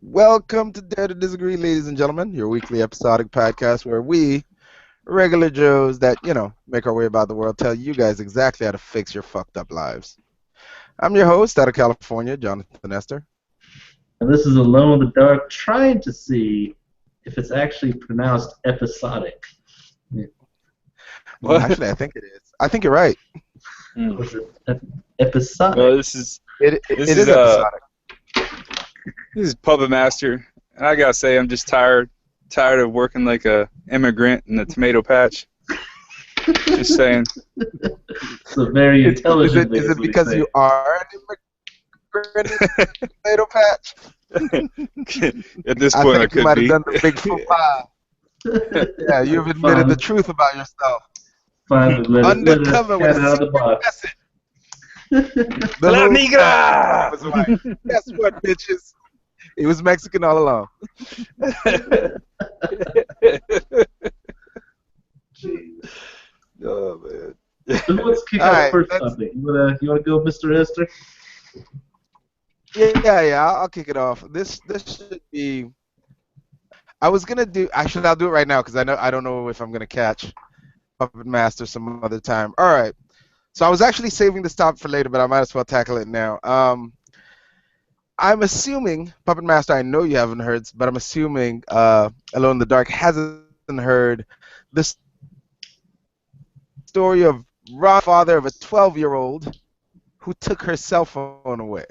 Welcome to Dare to Disagree, ladies and gentlemen, your weekly episodic podcast where we, regular Joes that, make our way about the world, tell you guys exactly how to fix your fucked up lives. I'm your host out of California, Jonathan Esther. And this is Alone in the Dark, trying to see if it's actually pronounced episodic. Well, actually, I think it is. I think you're right. Was it episodic? Well, this is It this is is episodic. this is Puppet Master, and I gotta say I'm just tired of working like a immigrant in a tomato patch. Just saying. It's a very intelligent Is it because you are an immigrant in a tomato patch? At this I point, I think you could might have be. done the big faux pas. Yeah, you've admitted the truth about yourself. Finally, let it Undercover with cat a out of the secret box. message. The La whole migra! time was white. Guess what, bitches? He was Mexican all along. Jeez. Oh man. So let's kick All off right, first let's- topic. You wanna go, Mr. Esther? Yeah. I'll kick it off. This should be. I was gonna do. Actually, I'll do it right now because I don't know if I'm gonna catch Puppet Master some other time. All right. So I was actually saving this topic for later, but I might as well tackle it now. I'm assuming Puppet Master. I know you haven't heard, but I'm assuming Alone in the Dark hasn't heard the story of Ron, father of a 12-year-old who took her cell phone away.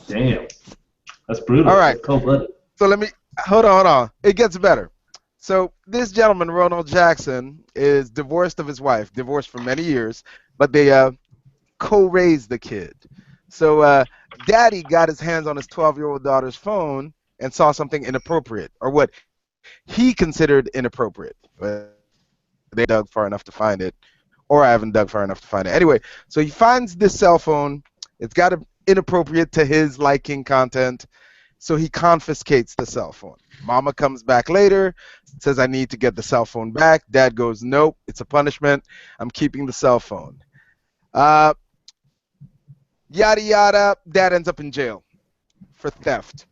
Damn. That's brutal. All right. That's cold-blooded. So let me hold on. It gets better. So this gentleman, Ronald Jackson, is divorced of his wife, divorced for many years, but they co-raised the kid. So daddy got his hands on his 12-year-old daughter's phone and saw something inappropriate, or what he considered inappropriate. But they dug far enough to find it, or I haven't dug far enough to find it. Anyway, so he finds this cell phone. It's got inappropriate to his liking content. So he confiscates the cell phone. Mama comes back later, says, I need to get the cell phone back. Dad goes, nope, it's a punishment. I'm keeping the cell phone. Yada, yada. Dad ends up in jail for theft.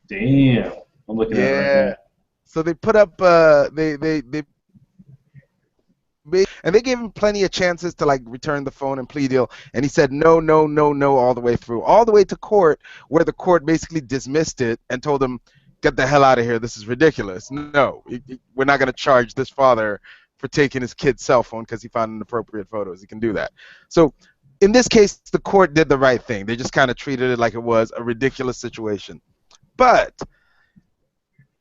Damn. I'm looking at it right now. So they put up, and they gave him plenty of chances to like return the phone and plea deal, and he said no, no, no, no, all the way through, all the way to court, where the court basically dismissed it and told him, get the hell out of here, this is ridiculous. No, we're not going to charge this father for taking his kid's cell phone because he found inappropriate photos. He can do that. So in this case, the court did the right thing. They just kind of treated it like it was a ridiculous situation. But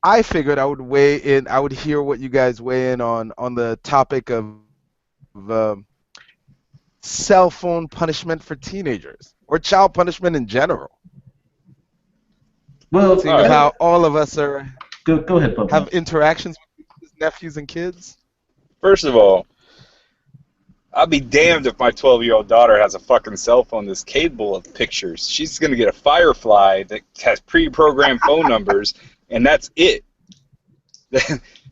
I figured I would weigh in. I would hear what you guys weigh in on the topic of cell phone punishment for teenagers or child punishment in general. Well, Seeing as how all of us go ahead, Papa. have interactions with his nephews and kids. First of all, I'll be damned if my 12-year-old daughter has a fucking cell phone that's capable of pictures. She's gonna get a Firefly that has pre-programmed phone numbers, and that's it.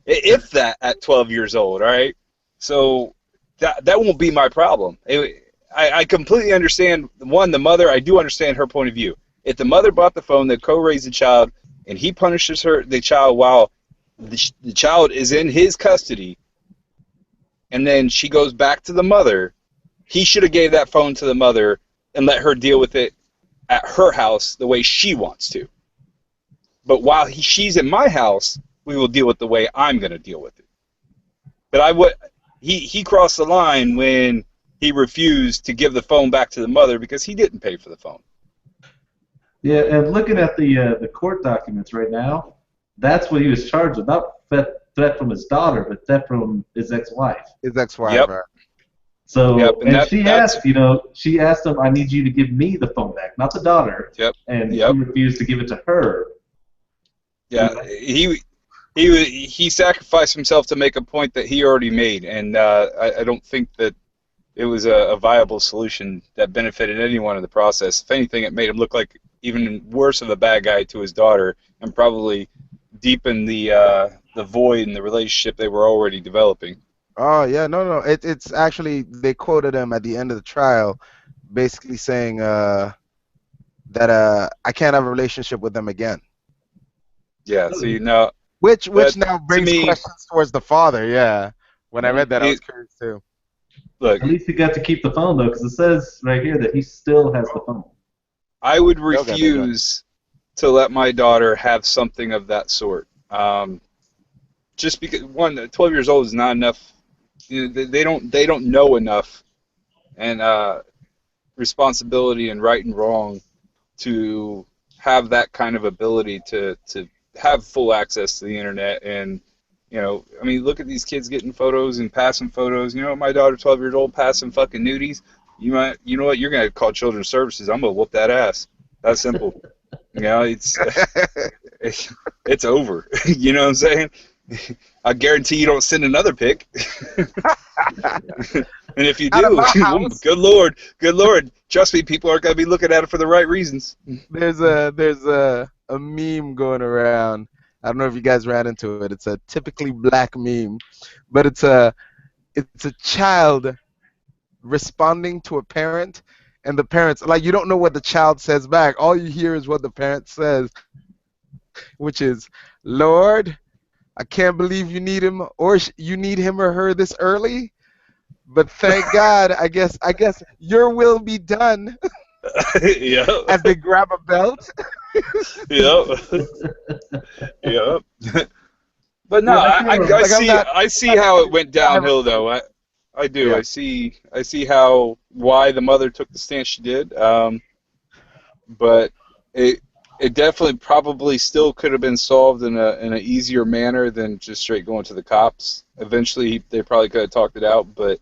If that at 12 years old, all right. So that won't be my problem. I completely understand. One, the mother. I do understand her point of view. If the mother bought the phone that co-raised the child, and he punishes the child while the child is in his custody, and then she goes back to the mother, he should have gave that phone to the mother and let her deal with it at her house the way she wants to. But while she's in my house, we will deal with the way I'm going to deal with it. But he crossed the line when he refused to give the phone back to the mother because he didn't pay for the phone. Yeah, and looking at the court documents right now, that's what he was charged with. Not threat from his daughter, but theft from his ex-wife. His ex-wife. Yep. Right? So, Yep, and she asked him, I need you to give me the phone back, not the daughter. Yep. And Yep. he refused to give it to her. Yeah, he sacrificed himself to make a point that he already made, and I don't think that it was a viable solution that benefited anyone in the process. If anything, it made him look like even worse of a bad guy to his daughter, and probably deepened the void in the relationship they were already developing. Oh yeah, no. It's actually they quoted him at the end of the trial, basically saying that I can't have a relationship with them again. Yeah. See, now Which that now to brings me, questions towards the father. Yeah. When I read that, I was it curious too. look. At least he got to keep the phone though, because it says right here that he still has the phone. I would Still got that gun. refuse to let my daughter have something of that sort. Just because 12 years old is not enough. You know, they don't know enough and responsibility and right and wrong to have that kind of ability to have full access to the internet. And I mean, look at these kids getting photos and passing photos. My daughter, 12 years old, passing fucking nudies. You know what? You're gonna call children's services. I'm gonna whoop that ass. That's simple. It's it's over. You know what I'm saying? I guarantee you don't send another pic. And if you Out of do, my house. good Lord, trust me, people aren't gonna be looking at it for the right reasons. There's a meme going around. I don't know if you guys ran into it. It's a typically black meme, but it's a child responding to a parent, and the parents, like, you don't know what the child says back. All you hear is what the parent says, which is, "Lord, I can't believe you need him you need him or her this early, but thank God. I guess your will be done." Yep, As they grab a belt. yep, yep. But no, Yeah, I can't remember. I Like, see I I'm see not how it went driving. downhill though. I do. Yeah. I see how why the mother took the stance she did. But it it definitely probably still could have been solved in a easier manner than just straight going to the cops. Eventually, they probably could have talked it out, but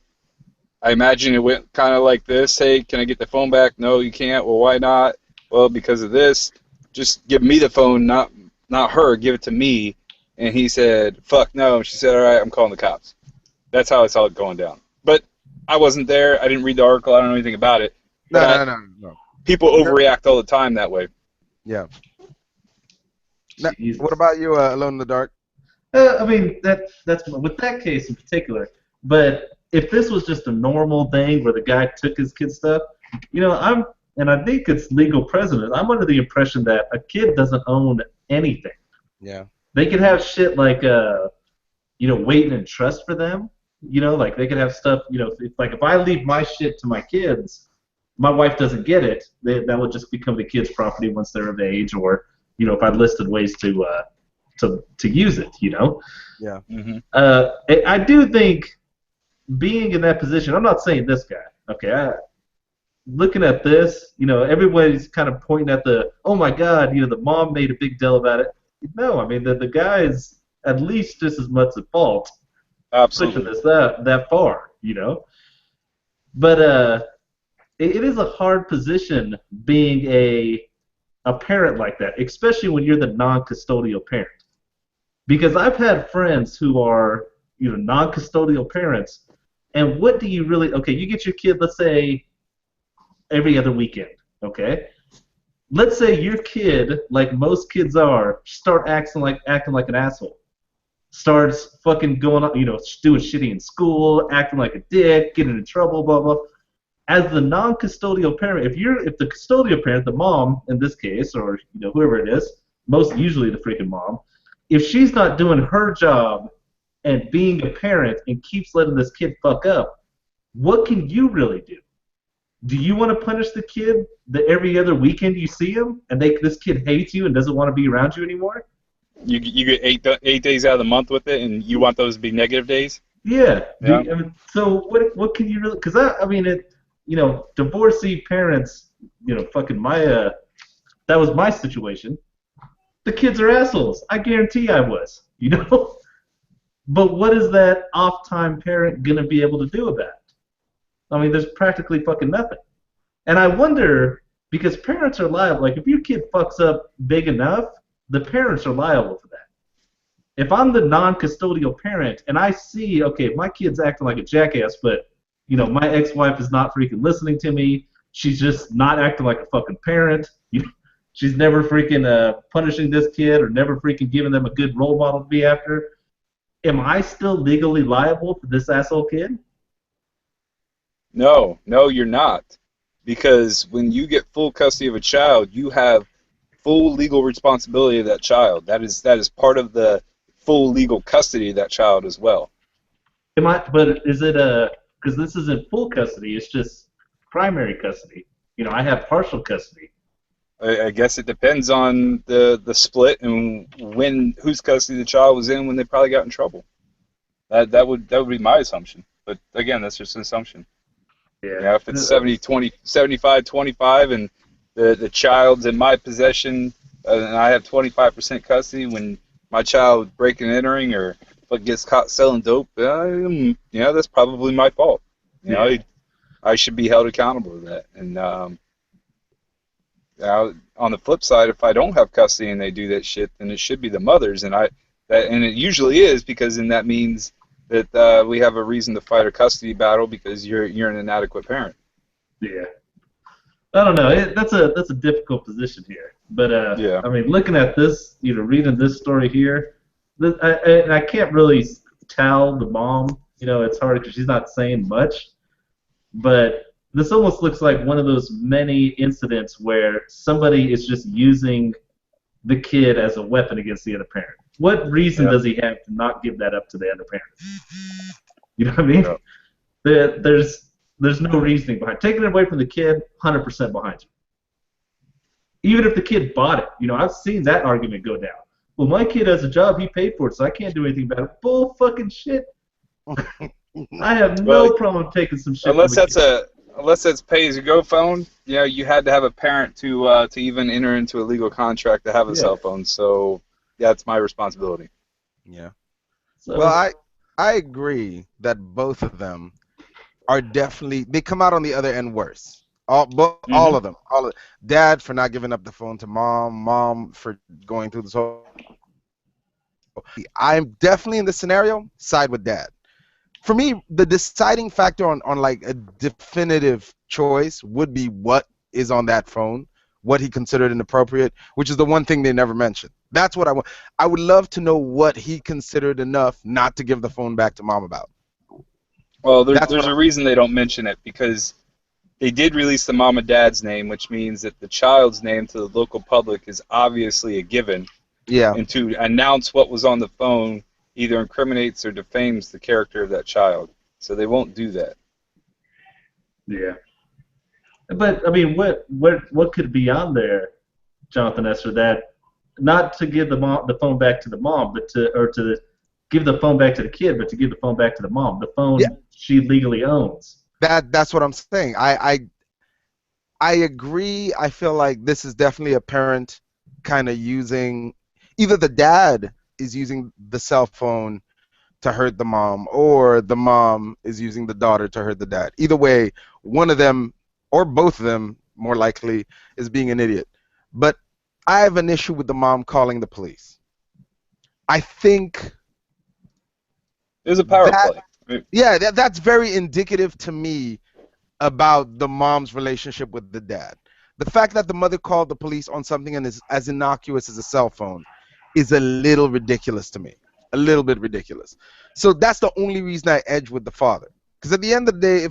I imagine it went kind of like this. Hey, can I get the phone back? No, you can't. Well, why not? Well, because of this. Just give me the phone, not her. Give it to me. And he said, "Fuck no." And she said, "All right, I'm calling the cops." That's how I saw it going down. But I wasn't there. I didn't read the article. I don't know anything about it. But No, no, no, no. people overreact all the time that way. Yeah. Now, what Jesus. about you, Alone in the Dark? I mean that's with that case in particular. But if this was just a normal thing where the guy took his kid stuff, and I think it's legal precedent. I'm under the impression that a kid doesn't own anything. Yeah. They could have shit like waiting in trust for them. Like they could have stuff. If I leave my shit to my kids, my wife doesn't get it. That would just become the kids' property once they're of age, or if I listed ways to use it. Yeah. Hmm. I do think being in that position. I'm not saying this guy. Okay, looking at this, everybody's kind of pointing at oh my God, the mom made a big deal about it. No, I mean the guy is at least just as much at fault pushing Absolutely. this that far. But it is a hard position being a parent like that, especially when you're the non-custodial parent. Because I've had friends who are non-custodial parents, and what do you really? Okay, you get your kid, let's say every other weekend. Okay, let's say your kid, like most kids are, start acting like an asshole. Starts fucking going on, doing shitty in school, acting like a dick, getting in trouble, blah blah. As the non-custodial parent, if the custodial parent, the mom in this case, or whoever it is, most usually the freaking mom, if she's not doing her job and being a parent and keeps letting this kid fuck up, what can you really do? Do you want to punish the kid that every other weekend you see him and this kid hates you and doesn't want to be around you anymore? You get 8 days out of the month with it, and you want those to be negative days. Yeah. Yeah. So what can you really? Because I mean divorcee parents, fucking my that was my situation. The kids are assholes. I guarantee I was. But what is that off-time parent gonna be able to do about it? I mean, there's practically fucking nothing. And I wonder, because parents are liable. Like, if your kid fucks up big enough, the parents are liable for that. If I'm the non-custodial parent and I see, okay, my kid's acting like a jackass, but my ex-wife is not freaking listening to me. She's just not acting like a fucking parent. She's never freaking punishing this kid or never freaking giving them a good role model to be after. Am I still legally liable for this asshole kid? No, no, you're not. because when you get full custody of a child, you have full legal responsibility of that child. That is part of the full legal custody of that child as well. But is it because this isn't full custody? It's just primary custody. I have partial custody. I guess it depends on the split and whose custody the child was in when they probably got in trouble. That would be my assumption. But again, that's just an assumption. Yeah. If it's 70-20, 75-25, and the child's in my possession, and I have 25% custody when my child breaking and entering or gets caught selling dope, that's probably my fault. I should be held accountable to that. And on the flip side, if I don't have custody and they do that shit, then it should be the mother's, and it usually is, because then that means that we have a reason to fight a custody battle because you're an inadequate parent. Yeah. I don't know. That's a difficult position here. But I mean, looking at this, reading this story here, I can't really tell the mom. It's hard because she's not saying much. But this almost looks like one of those many incidents where somebody is just using the kid as a weapon against the other parent. What reason does he have to not give that up to the other parent? You know what I mean? Yeah. There's no reasoning behind it. Taking it away from the kid, 100% behind you. Even if the kid bought it. I've seen that argument go down. Well, my kid has a job, he paid for it, so I can't do anything about it. Bull fucking shit. I have no problem taking some shit. Unless that's pay-as-you-go phone, you had to have a parent to even enter into a legal contract to have a cell phone. So that's my responsibility. Yeah. Well, I agree that both of them are they come out on the other end worse. All of them. Dad for not giving up the phone to mom for going through this whole. I'm definitely in this scenario side with dad. For me, the deciding factor on like a definitive choice would be what is on that phone, what he considered inappropriate, which is the one thing they never mentioned. That's what I want. I would love to know what he considered enough not to give the phone back to mom about. Well, there's a reason they don't mention it, because they did release the mom and dad's name, which means that the child's name to the local public is obviously a given. Yeah. And to announce what was on the phone either incriminates or defames the character of that child. So they won't do that. Yeah. But I mean, what could be on there, Jonathan Esser, that not to give the phone back to the mom, but to give the phone back to the kid, but to give the phone back to the mom, the phone she legally owns. That's what I'm saying. I agree. I feel like this is definitely a parent kind of using, either the dad is using the cell phone to hurt the mom, or the mom is using the daughter to hurt the dad. Either way, one of them, or both of them, more likely, is being an idiot. But I have an issue with the mom calling the police. I think there's a power play. Yeah, that's very indicative to me about the mom's relationship with the dad. The fact that the mother called the police on something as innocuous as a cell phone is a little ridiculous to me. A little bit ridiculous. So that's the only reason I edge with the father. Because at the end of the day,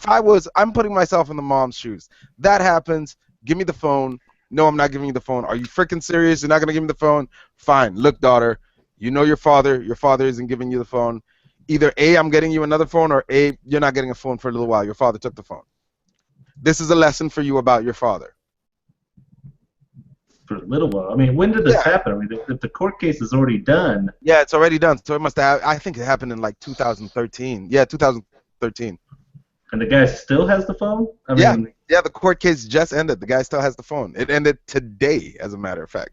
I'm putting myself in the mom's shoes. That happens. Give me the phone. No, I'm not giving you the phone. Are you freaking serious? You're not going to give me the phone? Fine. Look, daughter, you know your father. Your father isn't giving you the phone. Either A, I'm getting you another phone, or A, you're not getting a phone for a little while. Your father took the phone. This is a lesson for you about your father. For a little while. I mean, when did this happen? I mean, if the court case is already done. Yeah, it's already done. So it must have. I think it happened in like 2013. Yeah, 2013. And the guy still has the phone? I mean, yeah. The court case just ended. The guy still has the phone. It ended today, as a matter of fact.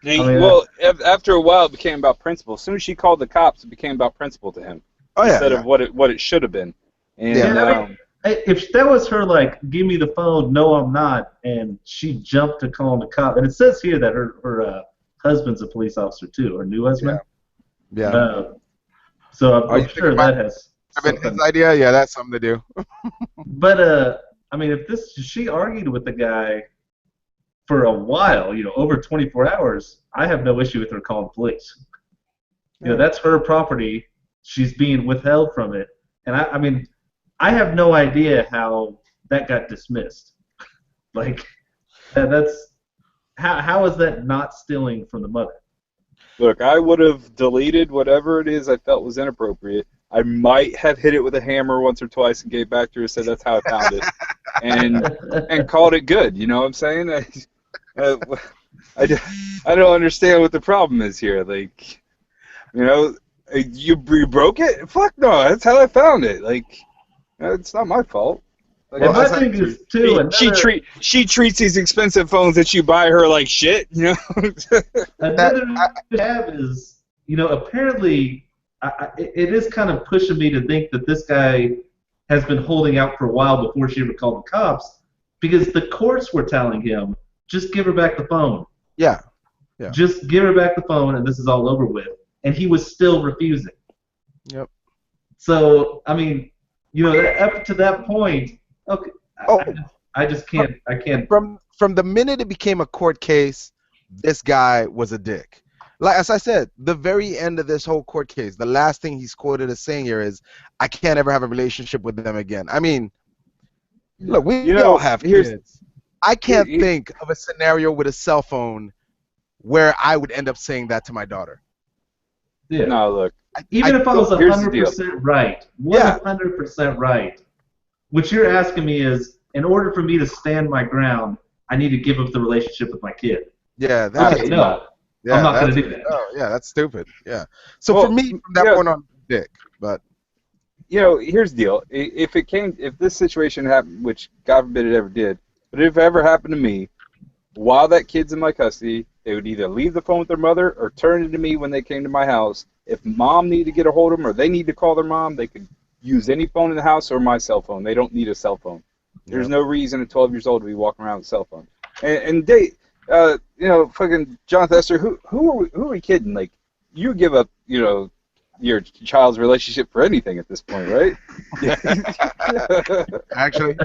Well, after a while, it became about principle. As soon as she called the cops, it became about principle to him, instead of what it should have been. And if that was her, like, give me the phone, no, I'm not, and she jumped to calling the cop, and it says here that her husband's a police officer too, her new husband. Yeah. So I'm sure that has. His idea, yeah, that's something to do. But I mean, if she argued with the guy for a while, over 24 hours, I have no issue with her calling the police. That's her property. She's being withheld from it, and I mean, I have no idea how that got dismissed. Like, that's how is that not stealing from the mother? Look, I would have deleted whatever it is I felt was inappropriate. I might have hit it with a hammer once or twice and gave back to her and said that's how I found it, and called it good. You know what I'm saying? Uh, I, I don't understand what the problem is here. Like, you broke it? Fuck no, that's how I found it. Like, it's not my fault. Like, And my thing is too. she treats these expensive phones that you buy her like shit. Another have is, apparently, it is kind of pushing me to think that this guy has been holding out for a while before she ever called the cops, because the courts were telling him, just give her back the phone. Yeah. Just give her back the phone, and this is all over with. And he was still refusing. Yep. So, I mean, up to that point, okay, I just can't. I can't. From the minute it became a court case, this guy was a dick. Like, as I said, the very end of this whole court case, the last thing he's quoted as saying here is, "I can't ever have a relationship with them again." I mean, look, we all have kids. I can't think of a scenario with a cell phone where I would end up saying that to my daughter. Yeah. No, look. Even if I was 100% right, 100% right, what you're asking me is, in order for me to stand my ground, I need to give up the relationship with my kid. Yeah, that's I'm not going to do that. Oh, yeah, that's stupid. Yeah. So for me, from that point on, dick. But here's the deal. If this situation happened, which God forbid it ever did, but if it ever happened to me, while that kid's in my custody, they would either leave the phone with their mother or turn it to me when they came to my house. If mom needed to get a hold of them or they need to call their mom, they could use any phone in the house or my cell phone. They don't need a cell phone. There's no reason at 12 years old to be walking around with a cell phone. And they, fucking John Thester, who are we kidding? Like, you give up, your child's relationship for anything at this point, right? Actually,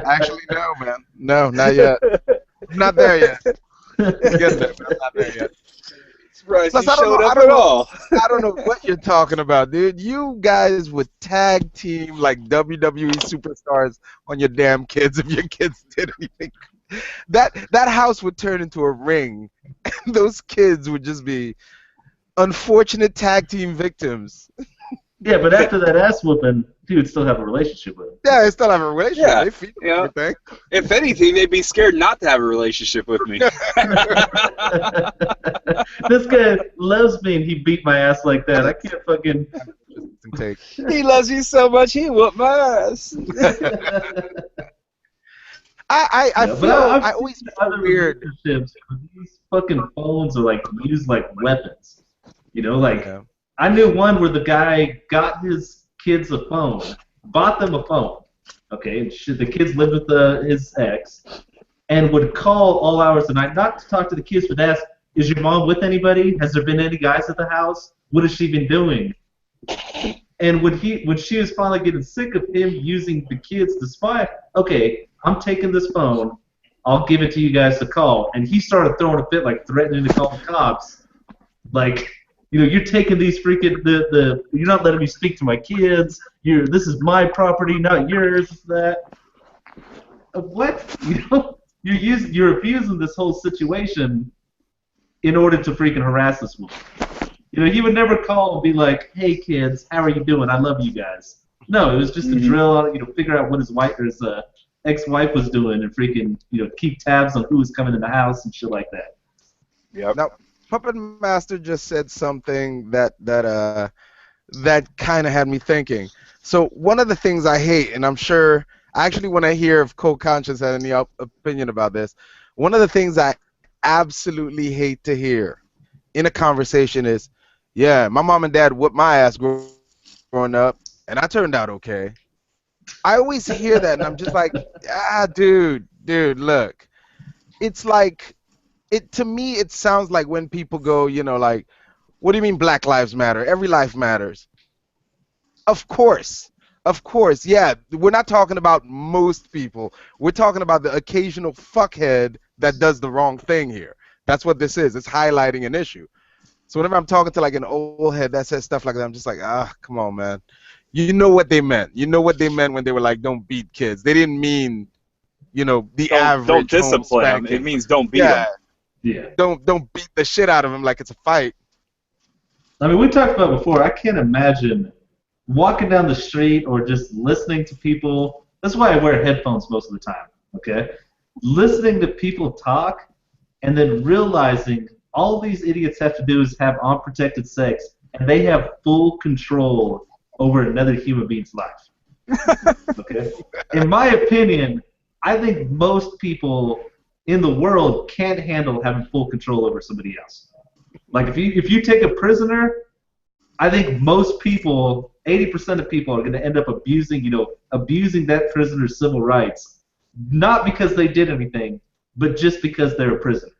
no, man. No, not yet. Not there yet. Get there, but I'm not there yet. Surprised you showed up at all. I don't know what you're talking about, dude. You guys would tag team like WWE superstars on your damn kids if your kids did anything. That house would turn into a ring, and those kids would just be unfortunate tag team victims. Yeah, but after that ass whooping, he would still have a relationship with him. Yeah, they still have a relationship. Yeah, they feed everything. If anything, they'd be scared not to have a relationship with me. This guy loves me and he beat my ass like that. I can't fucking... He loves me so much, he whooped my ass. I always feel weird. These fucking phones are like used like weapons. I knew one where the guy got his kids a phone, bought them a phone. Okay, the kids lived with his ex, and would call all hours of the night, not to talk to the kids, but ask, "Is your mom with anybody? Has there been any guys at the house? What has she been doing?" And when she was finally getting sick of him using the kids to spy, okay, I'm taking this phone, I'll give it to you guys to call. And he started throwing a fit, like threatening to call the cops. Like, you're taking these freaking you're not letting me speak to my kids. This is my property, not yours. That what? You're abusing this whole situation in order to freaking harass this woman. He would never call and be like, "Hey kids, how are you doing? I love you guys." No, it was just a drill, figure out what his wife or his ex-wife was doing and freaking, keep tabs on who was coming in the house and shit like that. Yep. Now, Puppet Master just said something that kind of had me thinking. So one of the things I hate, and I'm sure, actually when I hear if Cold Conscience had any opinion about this, one of the things I absolutely hate to hear in a conversation is, yeah, my mom and dad whooped my ass growing up, and I turned out okay. I always hear that, and I'm just like, dude, look. It's like, to me, it sounds like when people go, like, what do you mean Black Lives Matter? Every life matters. Of course, yeah. We're not talking about most people. We're talking about the occasional fuckhead that does the wrong thing here. That's what this is. It's highlighting an issue. So whenever I'm talking to like an old head that says stuff like that, I'm just like, come on, man. you know what they meant. You know what they meant when they were like, "Don't beat kids." They didn't mean, the Don't average home discipline them. It spanking. means don't beat Yeah, them. Yeah. don't beat the shit out of them like it's a fight. I mean, we talked about before. I can't imagine walking down the street or just listening to people. That's why I wear headphones most of the time. Okay, listening to people talk and then realizing all these idiots have to do is have unprotected sex, and they have full control over another human being's life. Okay, in my opinion, I think most people in the world can't handle having full control over somebody else. Like if you take a prisoner, I think most people, 80% of people, are going to end up abusing that prisoner's civil rights, not because they did anything, but just because they're a prisoner.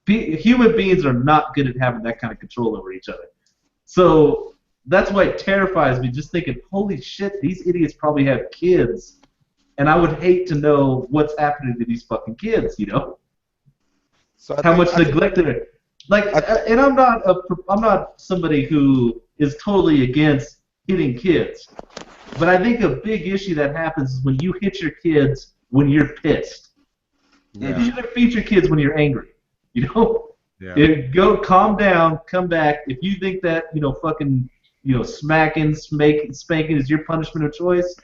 Human beings are not good at having that kind of control over each other. So that's why it terrifies me, just thinking, holy shit, these idiots probably have kids, and I would hate to know what's happening to these fucking kids, So how much neglect they're like. And I'm not somebody who is totally against hitting kids, but I think a big issue that happens is when you hit your kids when you're pissed. Yeah. You shouldn't beat your kids when you're angry. Yeah. Go calm down, come back. If you think that fucking smacking, spanking is your punishment of choice,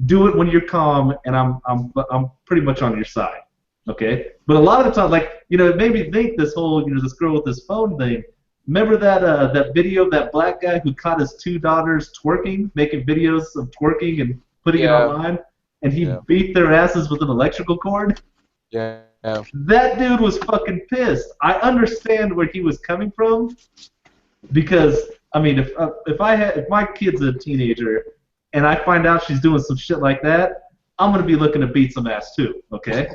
do it when you're calm, and I'm pretty much on your side. Okay, but a lot of the time, like it made me think this whole this girl with this phone thing. Remember that video of that black guy who caught his two daughters twerking, making videos of twerking and putting it online, and he beat their asses with an electrical cord? Yeah. That dude was fucking pissed. I understand where he was coming from, because I mean, if my kid's a teenager and I find out she's doing some shit like that, I'm gonna be looking to beat some ass too. Okay.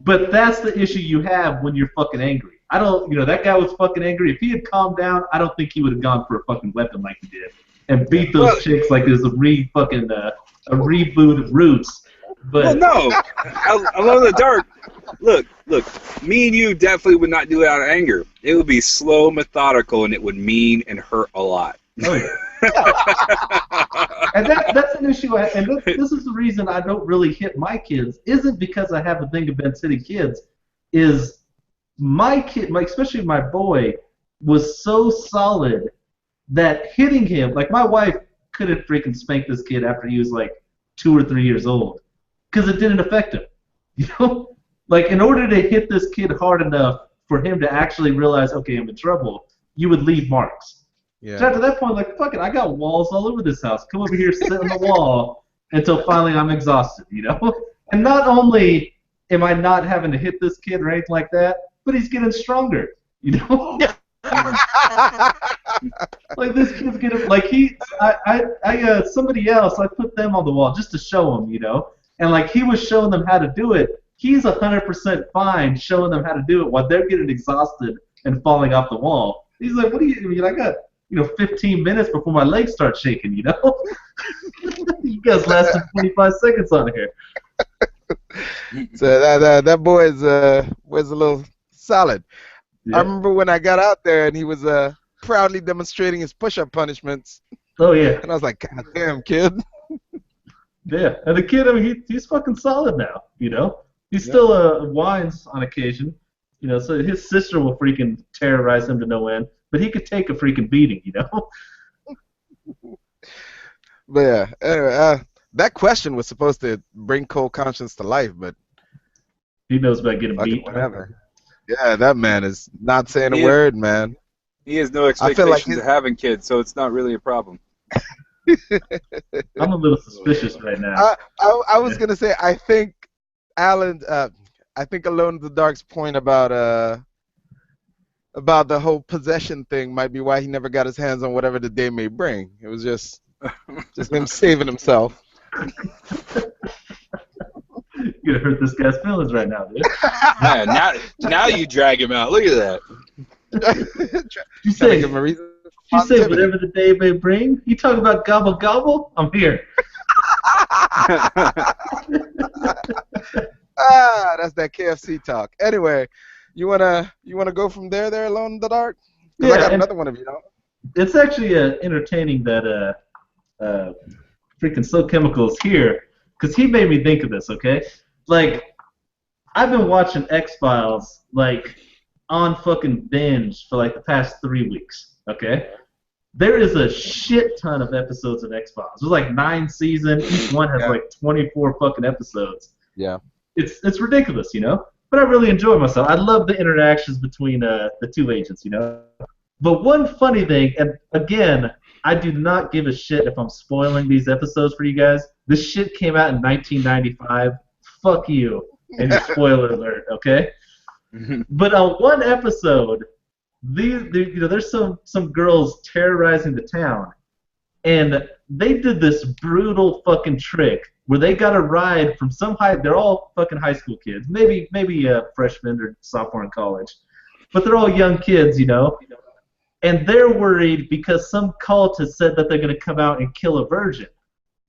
But that's the issue you have when you're fucking angry. I don't, that guy was fucking angry. If he had calmed down, I don't think he would have gone for a fucking weapon like he did and beat those chicks like it was a reboot of Roots. But no, Alone in the Dark. Look. Me and you definitely would not do it out of anger. It would be slow, methodical, and it would mean and hurt a lot. Oh yeah. And that's an issue. And this is the reason I don't really hit my kids. Isn't because I have a thing against hitting kids. Is my kid, especially my boy, was so solid that hitting him, like my wife couldn't freaking spank this kid after he was like 2 or 3 years old, because it didn't affect him. Like in order to hit this kid hard enough for him to actually realize, okay, I'm in trouble, you would leave marks. Yeah. So after that point, like, fuck it, I got walls all over this house. Come over here, sit on the wall until finally I'm exhausted, And not only am I not having to hit this kid or anything like that, but he's getting stronger, Like this kid's getting, like somebody else, I put them on the wall just to show him, And like he was showing them how to do it. He's 100% fine showing them how to do it while they're getting exhausted and falling off the wall. He's like, what do you mean? I got 15 minutes before my legs start shaking, You guys lasted 25 seconds on here. So that boy's was a little solid. Yeah. I remember when I got out there and he was proudly demonstrating his push-up punishments. Oh yeah. And I was like, God damn, kid. Yeah, and the kid, I mean, he's fucking solid now. He still whines on occasion. So his sister will freaking terrorize him to no end. But he could take a freaking beating, But yeah, anyway, that question was supposed to bring Cold Conscience to life, but he knows about getting beat. Whatever. Yeah, that man is not saying a word, man. He has no expectations of having kids, so it's not really a problem. I'm a little suspicious right now. I was gonna say, I think Alan, I think Alone in the Dark's point about the whole possession thing might be why he never got his hands on whatever the day may bring. It was just him saving himself. You're gonna hurt this guy's feelings right now, dude. Man, now you drag him out. Look at that. You say whatever the day may bring. You talk about gobble gobble. I'm here. That's that KFC talk. Anyway, you wanna go from there, Alone in the Dark? 'Cause Yeah, I got another one of you. it's actually entertaining that freaking Slow Chemicals here, because he made me think of this. Okay, like I've been watching X Files like on fucking binge for like the past 3 weeks. Okay, there is a shit ton of episodes of X Files. There's like 9 seasons. Each one has like 24 fucking episodes. Yeah. It's ridiculous, you know. But I really enjoy myself. I love the interactions between the two agents, you know. But one funny thing, and again, I do not give a shit if I'm spoiling these episodes for you guys. This shit came out in 1995. Fuck you. And your spoiler alert, okay? But on one episode, you know, there's some girls terrorizing the town, and they did this brutal fucking trick where they got a ride from some they're all fucking high school kids, maybe freshmen or sophomore in college, but they're all young kids, you know, and they're worried because some cult has said that they're going to come out and kill a virgin.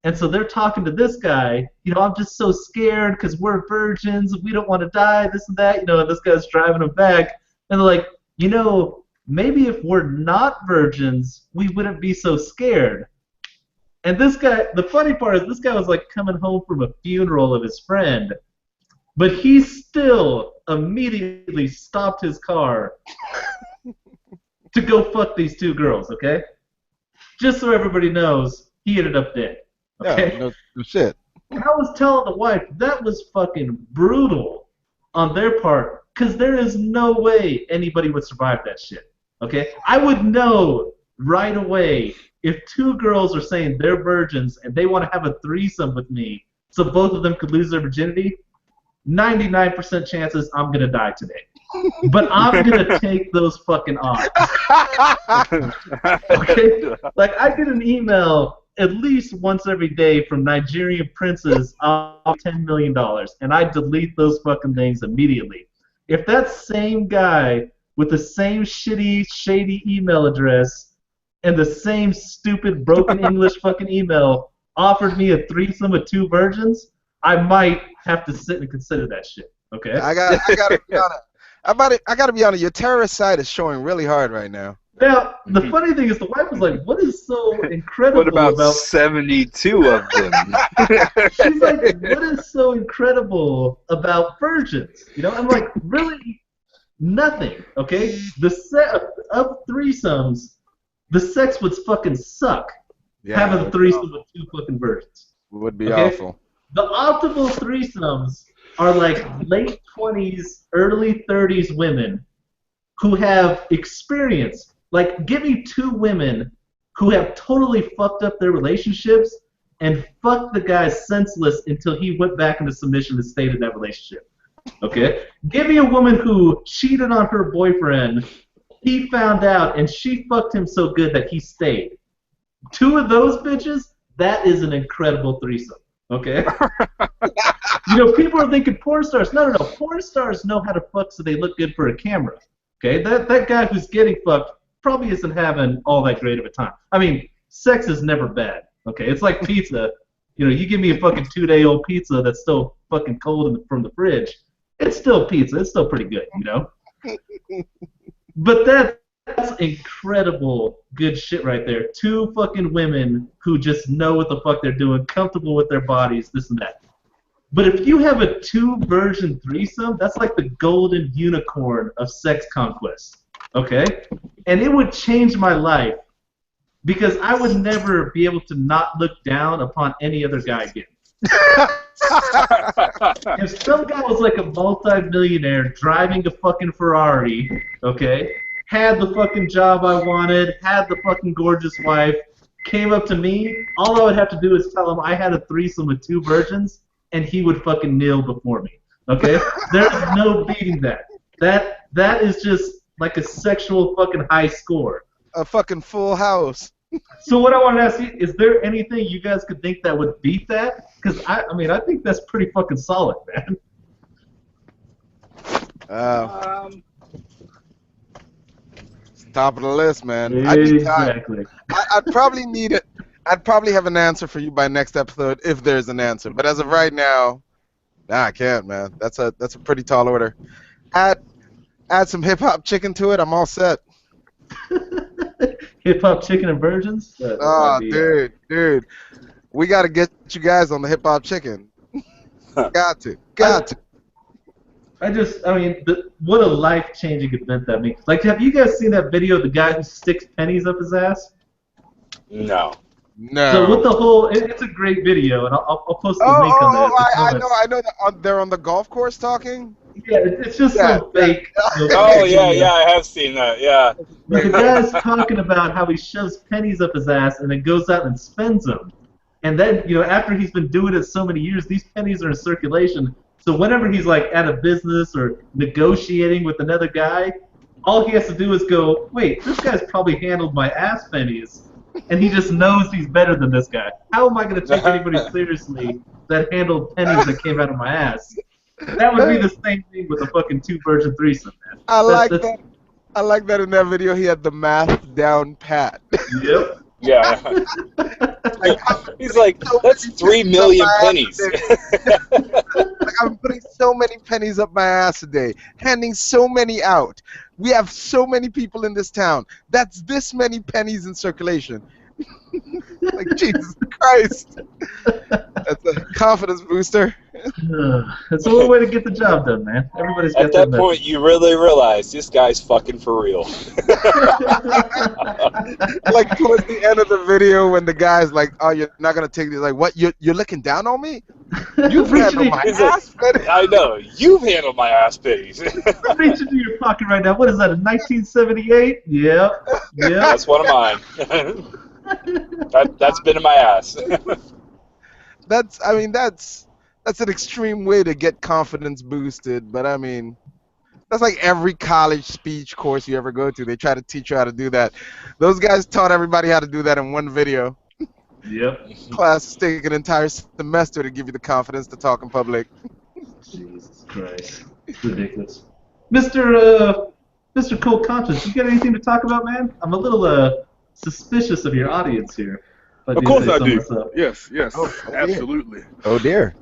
And so they're talking to this guy, you know, I'm just so scared because we're virgins, we don't want to die, this and that, you know, and this guy's driving them back, and they're like, you know, maybe if we're not virgins, we wouldn't be so scared. And this guy, the funny part is this guy was like coming home from a funeral of his friend, but he still immediately stopped his car to go fuck these 2 girls, okay? Just so everybody knows, he ended up dead. Okay? Yeah, no shit. And I was telling the wife, that was fucking brutal on their part, because there is no way anybody would survive that shit. Okay? I would know right away if 2 girls are saying they're virgins and they want to have a threesome with me so both of them could lose their virginity, 99% chances I'm going to die today. But I'm going to take those fucking odds. Okay? Like, I get an email at least once every day from Nigerian princes of $10 million, and I delete those fucking things immediately. If that same guy with the same shitty, shady email address and the same stupid, broken English fucking email offered me a threesome with 2 virgins, I might have to sit and consider that shit. Okay? I gotta be honest. I gotta be honest. Your terrorist side is showing really hard right now. Now, the funny thing is, the wife was like, "What is so incredible What about about 72 of them? She's like, what is so incredible about virgins? You know, I'm like, really, nothing. Okay, the set of threesomes, the sex would fucking suck. Yeah, having a threesome with 2 fucking virgins would be okay? awful. The optimal threesomes are like late 20s, early 30s women who have experience. Like, give me 2 women who have totally fucked up their relationships and fucked the guy senseless until he went back into submission and stayed in that relationship. Okay? Give me a woman who cheated on her boyfriend, he found out, and she fucked him so good that he stayed. 2 of those bitches, that is an incredible threesome. Okay? You know, people are thinking porn stars. No. Porn stars know how to fuck so they look good for a camera. Okay? That guy who's getting fucked probably isn't having all that great of a time. I mean, sex is never bad. Okay? It's like pizza. You know, you give me a fucking 2-day-old pizza that's still fucking cold from the fridge. It's still pizza. It's still pretty good, you know? But that's incredible good shit right there. 2 fucking women who just know what the fuck they're doing, comfortable with their bodies, this and that. But if you have a 2-virgin threesome, that's like the golden unicorn of sex conquest. Okay? And it would change my life because I would never be able to not look down upon any other guy again. If some guy was like a multi-millionaire driving a fucking Ferrari, okay, had the fucking job I wanted, had the fucking gorgeous wife, came up to me, all I would have to do is tell him I had a threesome with 2 virgins, and he would fucking kneel before me. Okay? There's no beating that. That is just like a sexual fucking high score. A fucking full house. So what I want to ask you, is there anything you guys could think that would beat that? Because I mean, I think that's pretty fucking solid, man. Top of the list, man. Exactly. I'd probably need it. I'd probably have an answer for you by next episode if there's an answer. But as of right now, nah, I can't, man. That's a pretty tall order. Add some hip hop chicken to it. I'm all set. Hip Hop Chicken and Virgins? That might Oh, be, dude, we got to get you guys on the Hip Hop Chicken. Got to. I mean, what a life-changing event that means. Like, have you guys seen that video of the guy who sticks pennies up his ass? No. No. So with the whole, it's a great video, and I'll post the link on the comments. I know that they're on the golf course talking. Yeah, it's just some fake. Oh yeah, I have seen that. Yeah. But the guy's talking about how he shoves pennies up his ass and then goes out and spends them. And then, after he's been doing it so many years, these pennies are in circulation. So whenever he's like at a business or negotiating with another guy, all he has to do is go, wait, this guy's probably handled my ass pennies. And he just knows he's better than this guy. How am I going to take anybody seriously that handled pennies that came out of my ass? That would be the same thing with a fucking two-virgin threesome, man. I like that in that video he had the math down pat. Yep. Yeah. He's like, that's 3 million pennies. I'm putting so many pennies up my ass a day, handing so many out. We have so many people in this town. That's this many pennies in circulation. Like, Jesus Christ. That's a confidence booster. That's the only way to get the job done, man. Everybody's got At that point, you really realize this guy's fucking for real. Like towards the end of the video when the guy's like, "Oh, you're not gonna take this." Like, what? You're looking down on me? You've handled my ass pennies. I know. You've handled my ass pennies. Reach into your pocket right now. What is that? A 1978? Yep. That's one of mine. That's been in my ass. That's an extreme way to get confidence boosted, but I mean, that's like every college speech course you ever go to. They try to teach you how to do that. Those guys taught everybody how to do that in one video. Yep. Class is taking an entire semester to give you the confidence to talk in public. Jesus Christ. It's ridiculous. Mr. Cold Conscience, you got anything to talk about, man? I'm a little suspicious of your audience here. Of course I do. Yes, Oh, absolutely. Oh dear.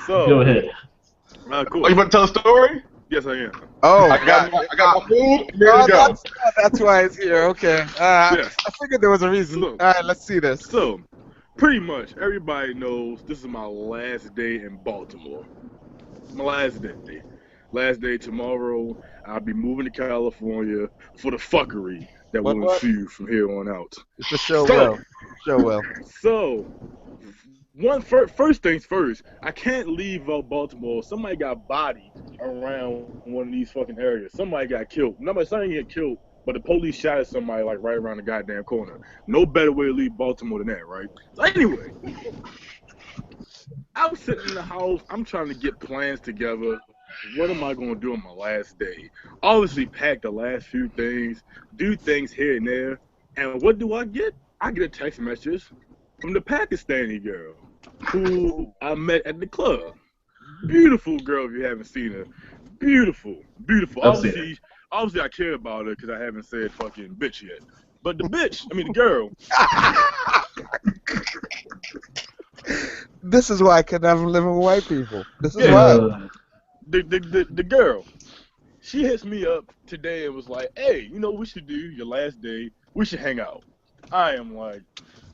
So go ahead. Cool. Oh, you want to tell a story? Yes, I am. Oh, I got my food. Ready to go. that's why it's here. Okay. Yes. I figured there was a reason. Look. All right, let's see this. So, pretty much everybody knows this is my last day in Baltimore. My last day. Last day tomorrow. I'll be moving to California for the fuckery that will What? ensue from here on out. It's the show So- well. Show well. So, first things first, I can't leave Baltimore. Somebody got bodied around one of these fucking areas. Somebody got killed. Nobody didn't get killed, but the police shot at somebody like right around the goddamn corner. No better way to leave Baltimore than that, right? So anyway, I'm sitting in the house. I'm trying to get plans together. What am I going to do on my last day? Obviously, pack the last few things, do things here and there. And what do I get? I get a text message from the Pakistani girl who I met at the club. Beautiful girl if you haven't seen her. Beautiful, beautiful. I've seen Obviously, I care about her because I haven't said fucking bitch yet. But the girl. This is why I can never live with white people. This is Yeah. why. The girl, she hits me up today and was like, hey, we should do your last day. We should hang out. I am like,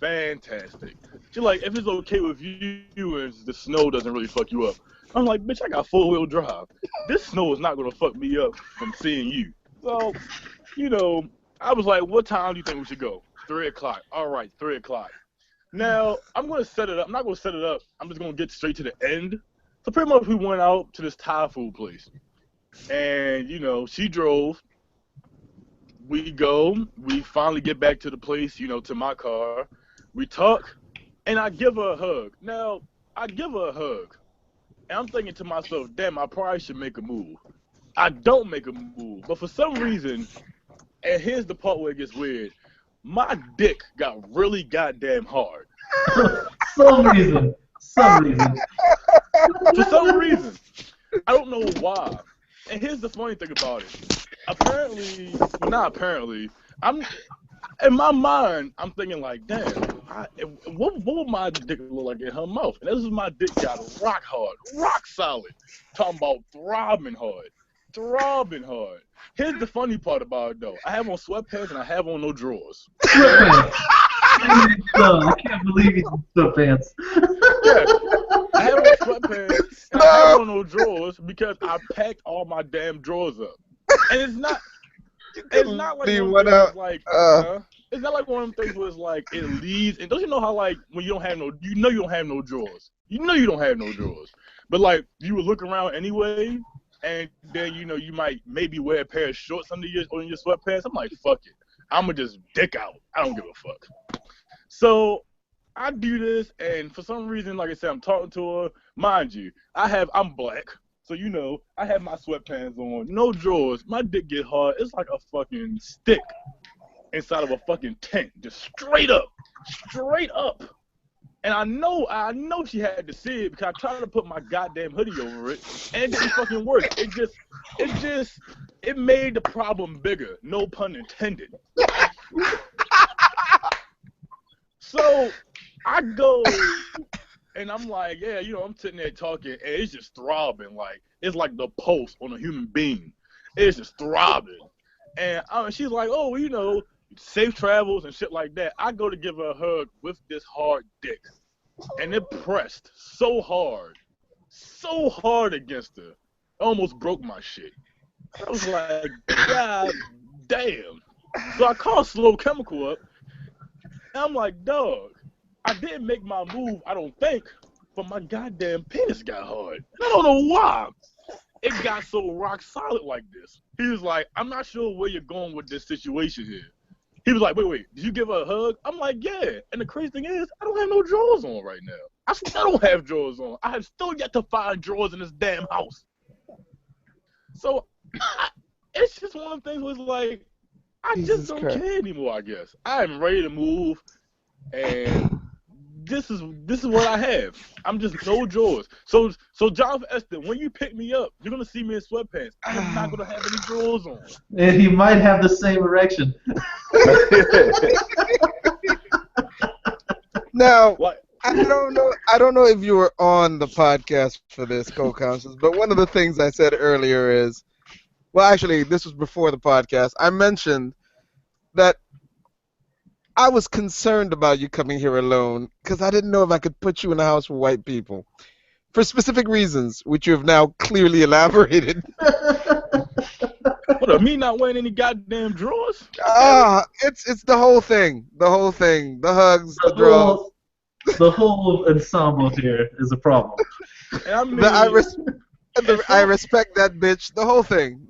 fantastic. She's like, if it's okay with you and the snow doesn't really fuck you up. I'm like, bitch, I got 4-wheel drive. This snow is not going to fuck me up from seeing you. So, I was like, what time do you think we should go? 3 o'clock. All right, 3 o'clock. Now, I'm going to set it up. I'm not going to set it up. I'm just going to get straight to the end. So pretty much we went out to this Thai food place. And, she drove. We go. We finally get back to the place, to my car. We talk. And I give her a hug. Now, I give her a hug. And I'm thinking to myself, damn, I probably should make a move. I don't make a move. But for some reason, and here's the part where it gets weird, my dick got really goddamn hard. Some reason. For some reason. I don't know why. And here's the funny thing about it. In my mind, I'm thinking like, damn, what would my dick look like in her mouth? And this is my dick got rock hard, rock solid. Talking about throbbing hard. throbbing hard. Here's the funny part about it though. I have on sweatpants and I have on no drawers. Sweatpants. No, I can't believe he's in sweatpants. Yeah, I have on sweatpants and I have on no drawers because I packed all my damn drawers up. And it's not like one of them things like it's not like one of them things where it's like it leaves. And don't you know how like when you don't have no, you don't have no drawers. You know you don't have no drawers. But like you would look around anyway, and then you might maybe wear a pair of shorts under your sweatpants. I'm like, fuck it, I'ma just dick out. I don't give a fuck. So I do this, and for some reason, like I said, I'm talking to her. Mind you, I'm black, so I have my sweatpants on, no drawers. My dick get hard. It's like a fucking stick inside of a fucking tent, just straight up. And I know she had to see it because I tried to put my goddamn hoodie over it, and it didn't fucking work. It made the problem bigger. No pun intended. So I go, and I'm like, yeah, I'm sitting there talking, and it's just throbbing. Like, it's like the pulse on a human being. It's just throbbing. And she's like, oh, safe travels and shit like that. I go to give her a hug with this hard dick, and it pressed so hard against her, it almost broke my shit. I was like, God damn. So I called Slow Chemical up, and I'm like, dog, I didn't make my move, I don't think, but my goddamn penis got hard. I don't know why. It got so rock solid like this. He was like, I'm not sure where you're going with this situation here. He was like, wait, did you give her a hug? I'm like, yeah. And the crazy thing is, I don't have no drawers on right now. I still don't have drawers on. I have still yet to find drawers in this damn house. So, it's just one of the things where it's like, I just don't care anymore, I guess. I am ready to move, and this is what I have. I'm just no drawers. So Jonathan Eston, when you pick me up, you're gonna see me in sweatpants. I'm not gonna have any drawers on. And he might have the same erection. Now, What? I don't know if you were on the podcast for this, co-counsels, but one of the things I said earlier is, well, actually, this was before the podcast. I mentioned that I was concerned about you coming here alone because I didn't know if I could put you in a house with white people for specific reasons, which you have now clearly elaborated. What, me not wearing any goddamn drawers? It's the whole thing. The hugs, the drawers. The whole ensemble here is a problem. And I mean, I respect that bitch. The whole thing.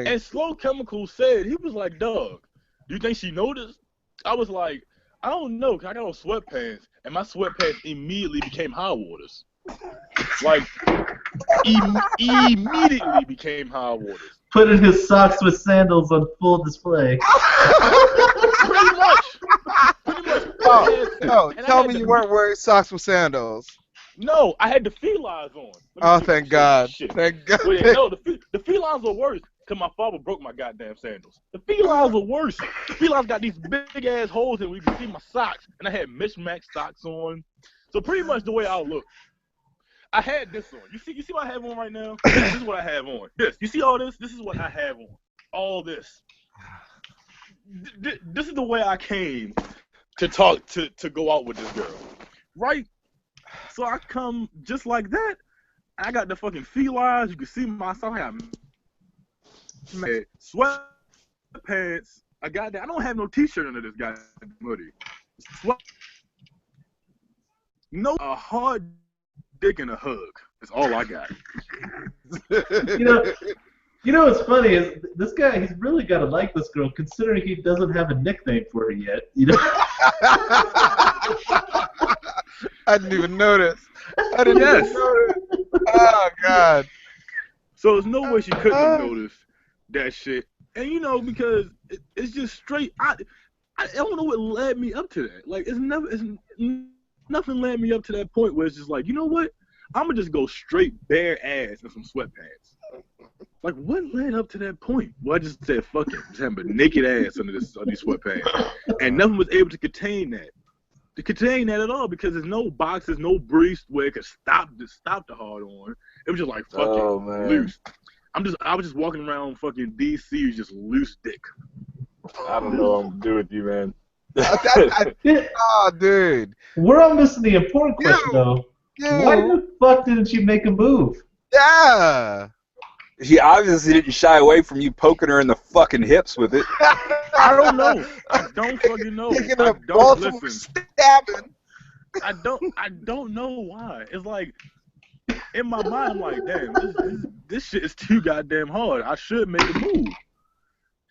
And Slow Chemical said, he was like, dog, do you think she noticed? I was like, I don't know, because I got on sweatpants, and my sweatpants immediately became high waters. Like, immediately became high waters. Putting his socks with sandals on full display. Pretty much. Oh, tell me you weren't wearing socks with sandals. No, I had the felines on. Oh, thank God. Shit. Thank God. Well, yeah, no, the felines were worse because my father broke my goddamn sandals. The felines were worse. The felines got these big ass holes in where you can see my socks, and I had mismatched socks on. So pretty much the way I look. I had this on. You see what I have on right now? This is what I have on. You see all this? This is what I have on. All this. This is the way I came to talk to go out with this girl, right? So I come just like that. I got the fucking felines. You can see my socks. I got sweatpants. I got that. I don't have no t-shirt under this goddamn hoodie. A hard dick and a hug. That's all I got. You know what's funny is this guy, he's really got to like this girl considering he doesn't have a nickname for her yet. I didn't even notice. Even notice. Oh, God. So there's no way she couldn't have noticed that shit. And, because it's just straight. I don't know what led me up to that. Like, nothing led me up to that point where it's just like, you know what? I'm going to just go straight bare ass in some sweatpants. Like, what led up to that point? Well, I just said, fuck it. Just having a naked ass under these sweatpants. And nothing was able to contain that. At all because there's no boxes, no briefs where it could stop the hard on. It was just like, fuck it, man. loose. I was just walking around fucking DC, just loose dick. I don't know what I'm gonna do with you, man. Oh, dude. We're all missing the important question, though. Why the fuck didn't you make a move? Yeah. She obviously didn't shy away from you poking her in the fucking hips with it. I don't know. I don't fucking know. Taking I a don't Baltimore listen. stabbing. I don't know why. It's like in my mind, I'm like, damn, this shit is too goddamn hard. I should make a move.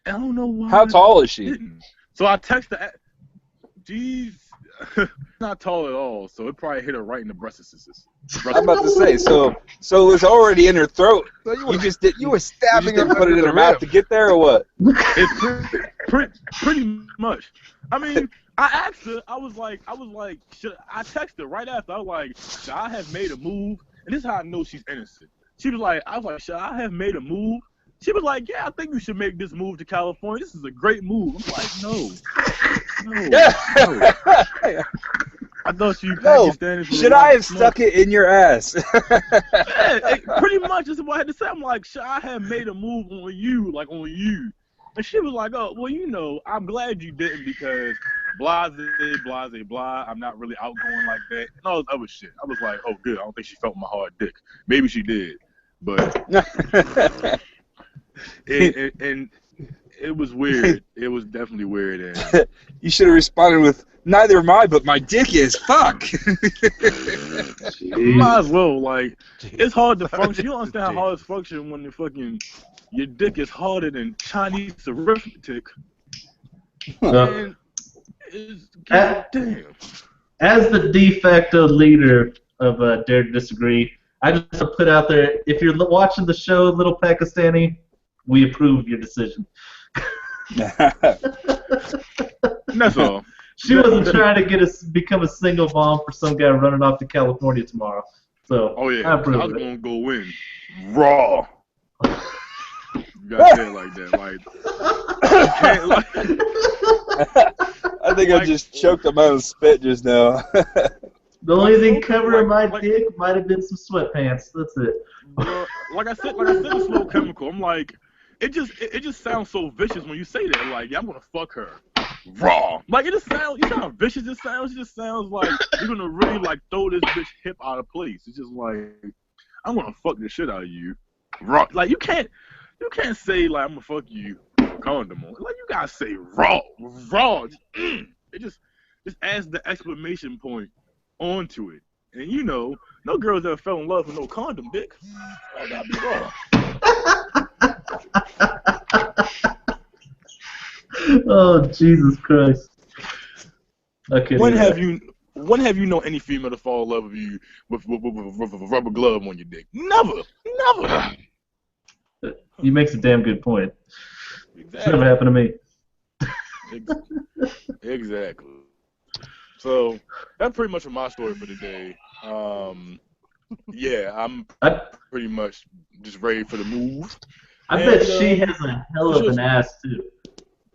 I don't know why. How tall is I she? didn't. So I texted her. Jeez, not tall at all. So it probably hit her right in the breasts. I'm about to say, so it was already in her throat. So You were stabbing her didn't put it in under her the mouth rib. to get there, or what? It's pretty much. I mean, I asked her. I was like, I texted her right after. I was like, should I have made a move? And this is how I know she's innocent. She was like, I was like, should I have made a move? She was like, yeah, I think you should make this move to California. This is a great move. I'm like, no. I thought you No. standing for Should I have stuck it in your ass? Yeah, pretty much that's what I had to say. I'm like, should I have made a move on you, like on you? And she was like, oh, well, you know, I'm glad you didn't because blah, blah. I'm not really outgoing like that. And all this other shit. I was like, oh, good. I don't think she felt my hard dick. Maybe she did. But and it was weird. It was definitely weird. And You should have responded with, neither am I, but my dick is. Fuck. might as well, like, it's hard to function. You don't understand how hard it's function when your dick is harder than Chinese arithmetic. And it's goddamn. As the de facto leader of Dare to Disagree, I just want to put out there, if you're watching the show, Little Pakistani, we approve of your decision. That's all. She wasn't trying to become a single mom for some guy running off to California tomorrow. So Oh yeah, I I approve was of it. gonna go in raw. You gotta say it like that, like, you can't, like I think I just choked on my own spit just now. The only thing covering my like- dick might have been some sweatpants. That's it. like I said, it's a slow chemical. I'm like, it just sounds so vicious when you say that. Like, yeah, I'm gonna fuck her raw. Like, you know how vicious it sounds. It just sounds like you're gonna really like throw this bitch hip out of place. It's just like, I'm gonna fuck the shit out of you raw. Like, you can't say like I'm gonna fuck you condom on. Like, you gotta say raw. It just adds the exclamation point onto it. And you know, no girls ever fell in love with no condom dick. I gotta be raw. Oh, Jesus Christ. Okay. When have you known any female to fall in love with you with a rubber glove on your dick? Never. He makes a damn good point. Exactly. Never happened to me. Exactly. So that's pretty much my story for today. Yeah, I'm pretty much just ready for the move. I And, bet she has a hell of an ass, too.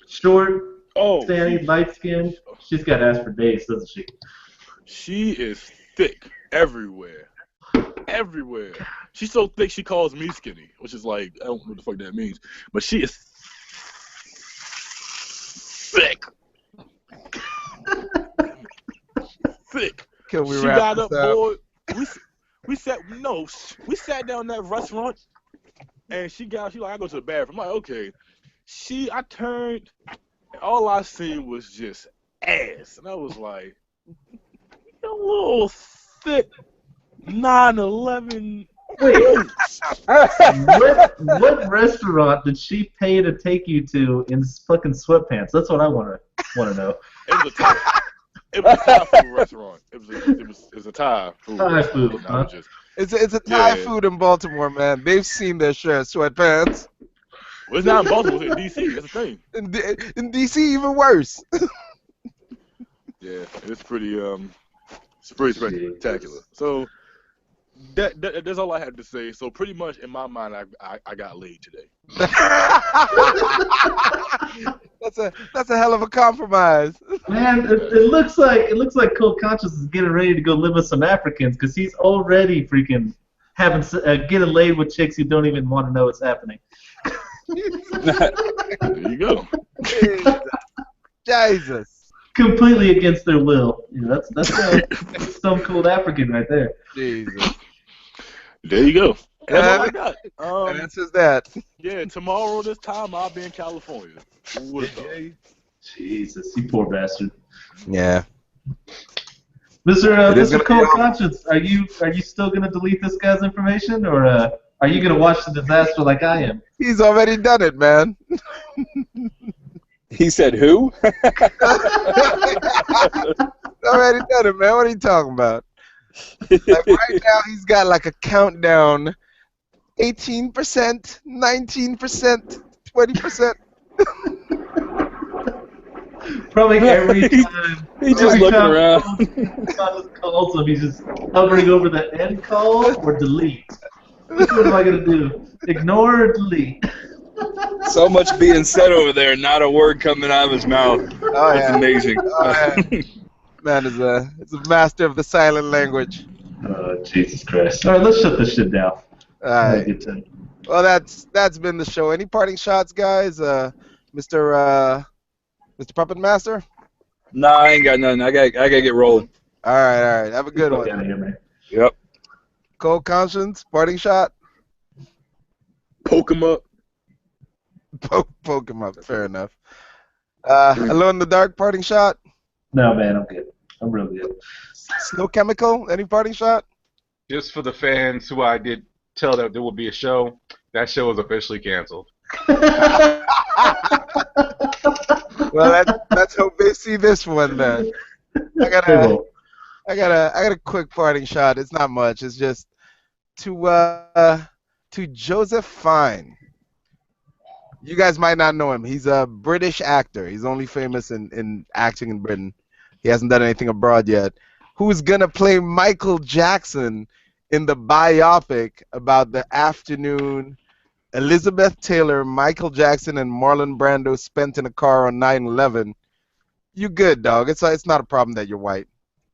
Short, Oh, standing, light skin. She's got ass for days, doesn't she? she is thick everywhere. Everywhere. She's so thick she calls me skinny, which is like, I don't know what the fuck that means. But she is thick. Thick. Can we She wrap got this up, up? boy. We sat down in that restaurant, and she like, I go to the bathroom. I'm like, okay. I turned, and all I seen was just ass, and I was like, you little thick 9/11. Wait, what restaurant did she pay to take you to in fucking sweatpants? That's what I want to know. It was a Thai. It was a Thai food restaurant. It was a Thai food. Thai restaurant. food, And I was huh? just, It's a Thai Yeah. food in Baltimore, man. They've seen their share of sweatpants. well, it's not in Baltimore. It's in D.C. That's the thing. In DC, even worse. Yeah, it's pretty spectacular. So that's all I had to say. So pretty much in my mind, I got laid today. That's a hell of a compromise. Man, it looks like Cold Conscious is getting ready to go live with some Africans because he's already freaking getting laid with chicks you don't even want to know what's happening. There you go. Jesus. Completely against their will. Yeah, that's Stone Cold African right there. Jesus. There you go. That's all I got. And answers that. Yeah, tomorrow this time I'll be in California. Who would've thought? Jesus, you poor bastard. Yeah. Mr. Cold Conscience, are you still gonna delete this guy's information, or are you gonna watch the disaster like I am? He's already done it, man. He said who? Already done it, man. What are you talking about? Like right now, he's got like a countdown: 18%, 19%, 20%. Probably every time. He's just looking around. Thomas calls him, he's just hovering over the end call or delete. What am I gonna do? Ignore or delete? So much being said over there, not a word coming out of his mouth. Oh, It's yeah. amazing. Oh, yeah. Man is a master of the silent language. Oh, Jesus Christ. All right, let's shut this shit down. All right. Get to- Well, that's been the show. Any parting shots, guys? Mr. Puppet Master? Nah, I ain't got nothing. I gotta get rolling. All right. Have a good Fuck one. out of here, man. Yep. Cold Conscience, parting shot? Poke him up. Poke him up. Fair enough. Alone in the Dark, parting shot? No, man, I'm good. I'm real good. Snow Chemical, any parting shot? Just for the fans who I did tell that there will be a show, that show is officially canceled. Well, let's hope they see this one then. I got a quick parting shot. It's not much. It's just to Joseph Fine. You guys might not know him. He's a British actor. He's only famous in acting in Britain. He hasn't done anything abroad yet. Who's gonna play Michael Jackson in the biopic about the afternoon Elizabeth Taylor, Michael Jackson, and Marlon Brando spent in a car on 9/11? You good, dog. It's not a problem that you're white.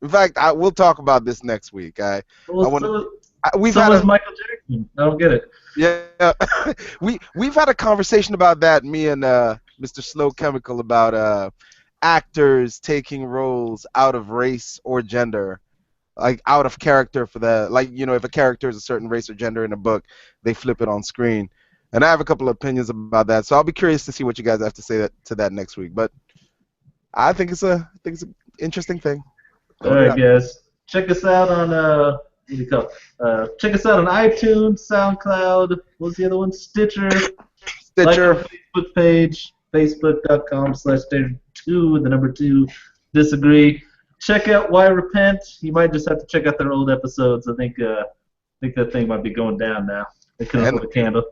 In fact, we'll talk about this next week. We've so had was Michael Jackson. I don't get it. Yeah, we've had a conversation about that, me and Mr. Slow Chemical, about actors taking roles out of race or gender, like out of character for the, like, you know, if a character is a certain race or gender in a book, they flip it on screen. And I have a couple of opinions about that, so I'll be curious to see what you guys have to say to that next week. But I think it's an interesting thing. All right, guys. Check us out on check us out on iTunes, SoundCloud. What was the other one? Stitcher. Like our Facebook page, facebook.com/2 disagree. Check out Why Repent. You might just have to check out their old episodes. I think that thing might be going down now. They couldn't hold a candle.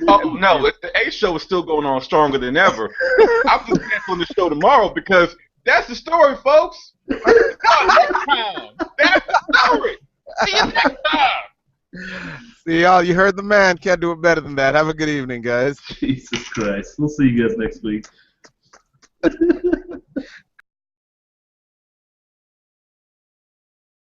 Oh no, the A show is still going on stronger than ever. I'm just canceling the show tomorrow because that's the story, folks. Next time. That's the story. See you next time. See y'all. You heard the man. Can't do it better than that. Have a good evening, guys. Jesus Christ. We'll see you guys next week.